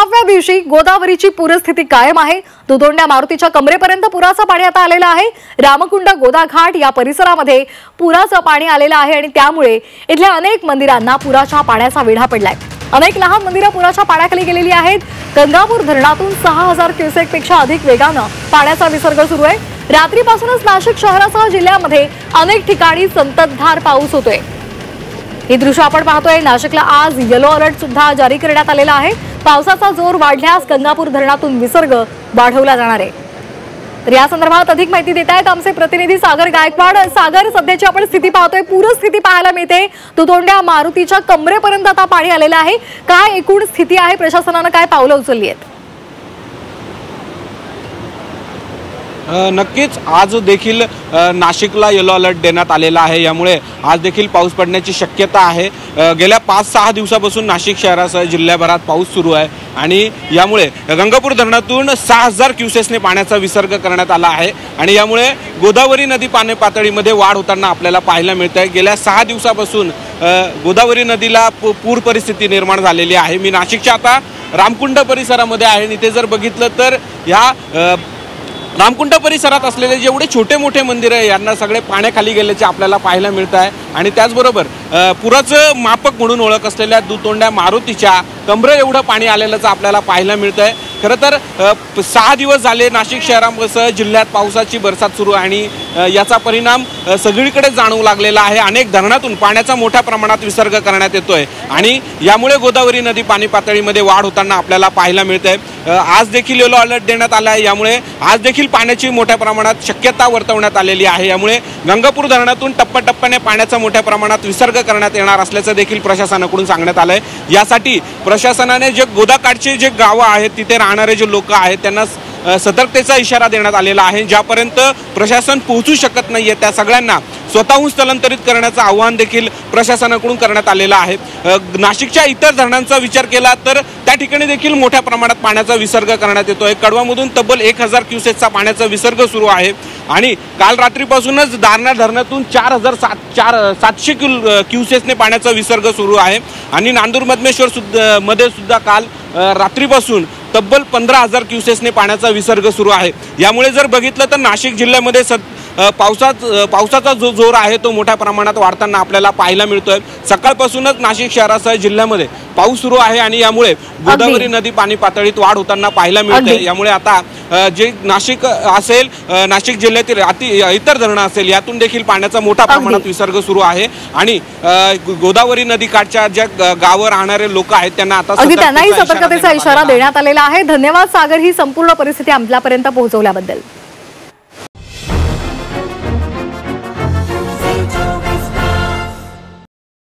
6व्या दिवशी गोदावरीची पूरस्थिती कायम आहे। दुधोंड्या मारुतीच्या कमरेपर्यंत पुराचं पाणी आता आलेलं आहे। रामकुंड गोदाघाट या परिसरामध्ये पुराचं पाणी आलेलं आहे आणि त्यामुळे इथल्या अनेक मंदिरांना पुराच्या पाण्याचा वेढा पडलाय। अनेक लहान मंदिरं पुराच्या पाण्याखाली गेलेली आहेत। गंगापूर धरणातून 6000 क्युसेक पेक्षा अधिक वेगानं पाण्याचा विसर्ग सुरू आहे। रात्रीपासूनच नाशिक शहरासह जिल्ह्यामध्ये अनेक ठिकाणी संततधार पाऊस होतोय। हे दृश्य आपण पाहतोय। नाशिकला आज येलो अलर्ट सुद्धा जारी करण्यात आलेला आहे। पावसाचा जोर वाढल्यास गंगापूर धरणातून विसर्ग वाढवला जाणार आहे। तर या संदर्भात अधिक माहिती देत आहेत आमचे प्रतिनिधी सागर गायकवाड। सागर, सध्याची आपण स्थिती पाहतोय, पूरस्थिती पाहायला मिळते। दुधोंड्या मारुतीच्या कमरेपर्यंत आता पाणी आलेलं आहे। काय एकूण स्थिती आहे, प्रशासनाने काय पावलं उचलली आहेत? नक्कीच आज देखील नाशिकला येलो अलर्ट देण्यात आलेला आहे। यामुळे आज देखील पाऊस पडण्याची शक्यता आहे। गेल्या 5-6 दिवसापासून नाशिक शहरासह जिल्ह्याभरात पाऊस सुरू आहे आणि यामुळे गंगापूर धरणातून 6000 क्युसेसने पाण्याचा विसर्ग करण्यात आला आहे आणि यामुळे गोदावरी नदी पाणी पातळीमध्ये वाढ होताना आपल्याला पाहायला मिळत आहे। गेल्या 6 दिवसापासून गोदावरी नदीला पूर परिस्थिती निर्माण झालेली आहे। मी नाशिकच्या आता रामकुंड परिसरामध्ये आहे आणि इथे जर बघितलं तर या रामकुंड परिसरात असलेले जेवढे छोटे मोठे मंदिर आहे यांना सगळे पाण्याखाली गेल्याचे आपल्याला पाहायला मिळत आहे आणि त्याचबरोबर पुराचं मापक म्हणून ओळख असलेल्या दुधोंड्या मारुतीच्या कमरे एवढं पाणी आलेलंच आपल्याला पाहायला मिळत आहे। खरं तर 6 दिवस झाले नाशिक शहरासह जिल्ह्यात पावसाची बरसात सुरू आहे आणि याचा परिणाम सगळीकडे जाणवू लागलेला आहे। अनेक धरणातून पाण्याचा मोठ्या प्रमाणात विसर्ग करण्यात येतोय आणि यामुळे गोदावरी नदी पाणी पातळीमध्ये वाढ होताना आपल्याला पाहायला मिळत आहे। आज देखील येलो अलर्ट देण्यात आला आहे। यामुळे आज देखील पाण्याची मोठ्या प्रमाणात शक्यता वर्तवण्यात आलेली आहे। यामुळे गंगापूर धरणातून टप्प्याटप्प्याने पाण्याचा मोठ्या प्रमाणात विसर्ग करण्यात येणार असल्याचं देखील प्रशासनाकडून सांगण्यात आलंय। यासाठी प्रशासनाने जे गोदाकाठचे जे गावं आहेत तिथे राहणारे जे लोक आहेत त्यांना सतर्कतेचा इशारा देण्यात आलेला आहे। ज्यापर्यंत प्रशासन पोहोचू शकत नाहीये त्या सगळ्यांना स्वतःहून स्थलांतरित करण्याचं आवाहन देखील प्रशासनाकडून करण्यात आलेलं आहे। नाशिकच्या इतर धरणांचा विचार केला तर त्या ठिकाणी देखील मोठ्या प्रमाणात पाण्याचा विसर्ग करण्यात येतोय। कडवामधून तब्बल 1000 क्युसेसचा पाण्याचा विसर्ग सुरू आहे आणि काल रात्रीपासूनच दारणा धरणातून 4700 क्युसेसने पाण्याचा विसर्ग सुरू आहे आणि नांदूर मधमेश्वर मध्ये सुद्धा काल रात्रीपासून तब्बल 15000 क्युसेसने पाण्याचा विसर्ग सुरू आहे। यामुळे जर बघितलं तर नाशिक जिल्ह्यामध्ये पावसाचा जो जोर आहे तो मोठ्या प्रमाणात वाढताना आपल्याला पाहायला मिळतोय। सकाळपासूनच नाशिक शहरासह जिल्ह्यामध्ये पाऊस सुरू आहे आणि यामुळे गोदावरी नदी पाणी पातळीत वाढ होताना पाहायला मिळते। यामुळे आता जे नाशिक असेल, नाशिक जिल्ह्यातील इतर धरणं असेल यातून देखील पाण्याचा मोठा प्रमाणात विसर्ग सुरू आहे आणि गोदावरी नदी काठच्या ज्या गावावर राहणारे लोक आहेत त्यांना आता त्यांनाही सतर्कतेचा इशारा देण्यात आलेला आहे। धन्यवाद सागर, ही संपूर्ण परिस्थिती आपल्यापर्यंत पोहोचवल्याबद्दल।